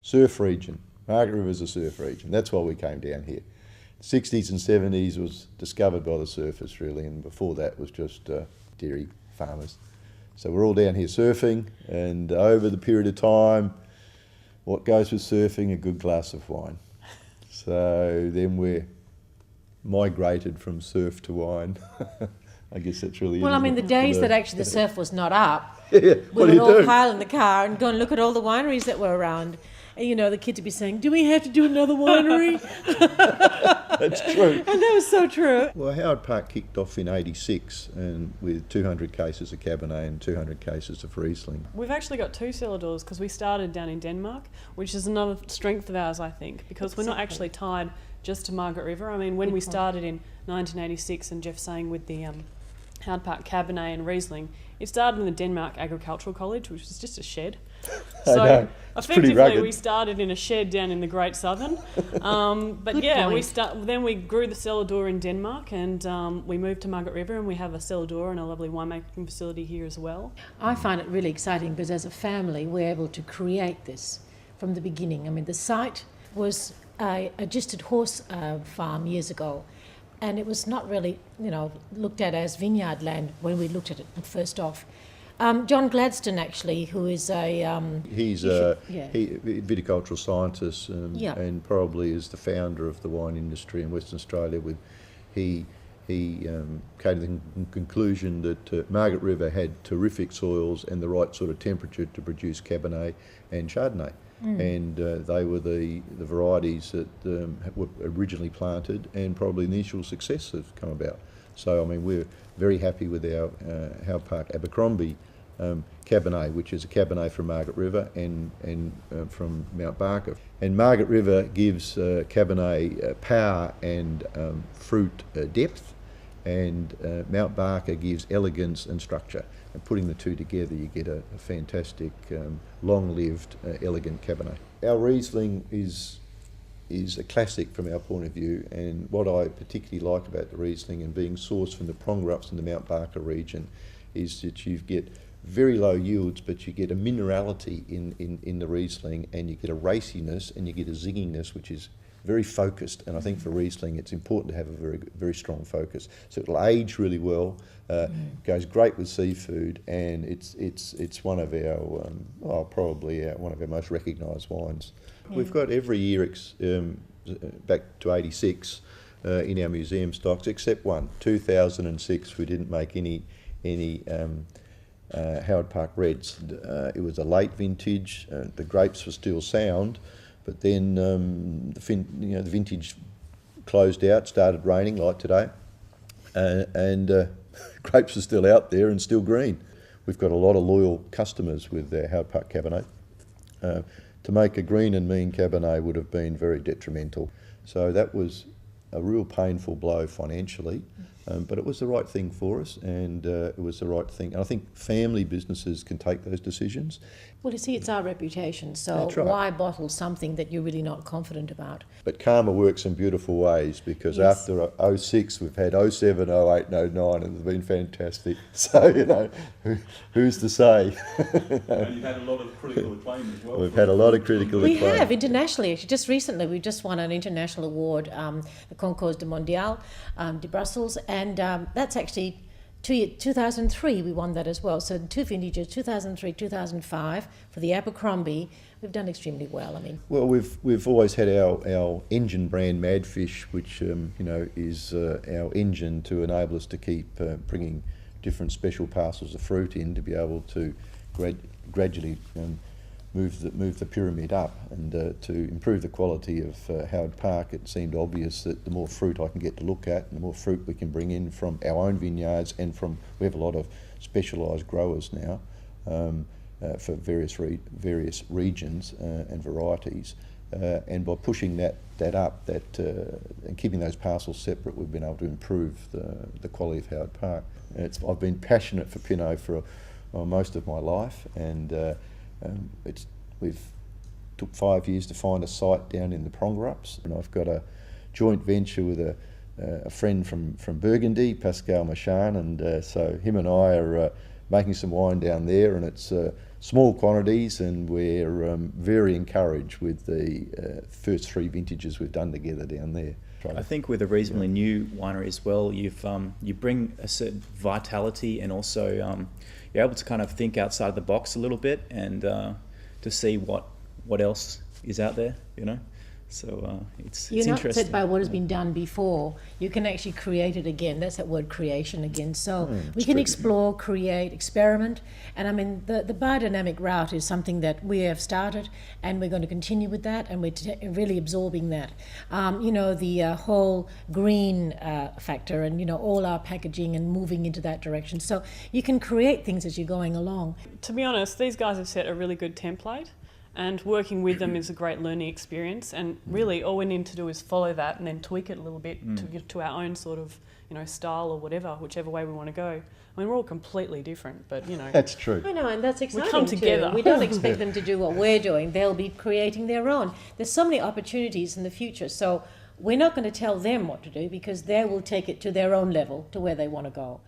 surf region. Margaret River is a surf region. That's why we came down here. 60s and 70s was discovered by the surfers really, and before that was just dairy farmers. So we're all down here surfing, and over the period of time, what goes with surfing? A good glass of wine. So then we're migrated from surf to wine. I guess that's really well, I mean, the days that actually the surf was not up, yeah, we would all pile in the car and go and look at all the wineries that were around. And, you know, the kids would be saying, do we have to do another winery? That's true. And that was so true. Well, Howard Park kicked off in '86 and with 200 cases of Cabernet and 200 cases of Riesling. We've actually got 2 cellar doors because we started down in Denmark, which is another strength of ours, I think, because we're not actually tied just to Margaret River. I mean, when we started in 1986, and Jeff's saying with the Howard Park Cabernet and Riesling, it started in the Denmark Agricultural College, which was just a shed. So effectively we started in a shed down in the Great Southern. But yeah, then we grew the cellar door in Denmark, and we moved to Margaret River, and we have a cellar door and a lovely winemaking facility here as well. I find it really exciting because as a family we're able to create this from the beginning. I mean, the site was a registered horse farm years ago, and it was not really, you know, looked at as vineyard land when we looked at it first off. John Gladstone, actually, who is he's a viticultural scientist and probably is the founder of the wine industry in Western Australia. He came to the conclusion that Margaret River had terrific soils and the right sort of temperature to produce Cabernet and Chardonnay. And they were the varieties that were originally planted, and probably initial success have come about. So, I mean, we're very happy with our Howard Park Abercrombie Cabernet, which is a Cabernet from Margaret River and from Mount Barker. And Margaret River gives Cabernet power and fruit depth, and Mount Barker gives elegance and structure. And putting the two together, you get a fantastic, long-lived, elegant Cabernet. Our Riesling is a classic from our point of view, and what I particularly like about the Riesling and being sourced from the Prongerups in the Mount Barker region is that you get very low yields, but you get a minerality in the Riesling, and you get a raciness and you get a zinginess, which is very focused. And I think for Riesling it's important to have a very strong focus. So it'll age really well, goes great with seafood, and it's one of our probably one of our most recognised wines. We've got every year back to '86 in our museum stocks, except one. 2006 we didn't make any Howard Park Reds. It was a late vintage. The grapes were still sound, but then the vintage closed out, started raining like today, and grapes are still out there and still green. We've got a lot of loyal customers with their Howard Park Cabernet. To make a green and mean Cabernet would have been very detrimental. So that was a real painful blow financially, but it was the right thing for us, and it was the right thing. And I think family businesses can take those decisions. Well, you see, it's our reputation, so why bottle something that you're really not confident about? But karma works in beautiful ways, because after '06 we've had '07, '08 and '09, and it's been fantastic. So, you know, who's to say? And you've had a lot of critical acclaim as well. We've had a lot of critical acclaim. We have, internationally. Actually, just recently we just won an international award, the Concours de Mondial de Brussels, and that's actually 2003 we won that as well. So 2 vintages, 2003, 2005 for the Abercrombie. We've done extremely well. I mean, well, we've always had our engine brand Madfish, which is our engine to enable us to keep bringing different special parcels of fruit in, to be able to gradually move the pyramid up, and to improve the quality of Howard Park. It seemed obvious that the more fruit I can get to look at, and the more fruit we can bring in from our own vineyards, and we have a lot of specialised growers now for various regions and varieties, and by pushing that up, and keeping those parcels separate, we've been able to improve the quality of Howard Park. I've been passionate for Pinot for most of my life, and we've took 5 years to find a site down in the Prongerups, and I've got a joint venture with a friend from Burgundy, Pascal Machan, and so him and I are making some wine down there, and it's small quantities, and we're very encouraged with the first 3 vintages we've done together down there. I think with a reasonably new winery as well, you bring a certain vitality, and also you're able to kind of think outside the box a little bit, and to see what else is out there, you know. So it's You're not interesting. set by what has been done before. You can actually create it again. That's that word, creation, again. So we can explore, create, experiment. And I mean, the biodynamic route is something that we have started, and we're going to continue with that, and we're really absorbing that. You know, the whole green factor, and, you know, all our packaging and moving into that direction. So you can create things as you're going along. To be honest, these guys have set a really good template, and working with them is a great learning experience, and really all we need to do is follow that and then tweak it a little bit to get to our own sort of, you know, style or whatever, whichever way we want to go. I mean, we're all completely different, but, you know. That's true. I know, and that's exciting. We come together. Too. We don't expect them to do what we're doing. They'll be creating their own. There's so many opportunities in the future, so we're not going to tell them what to do, because they will take it to their own level, to where they want to go.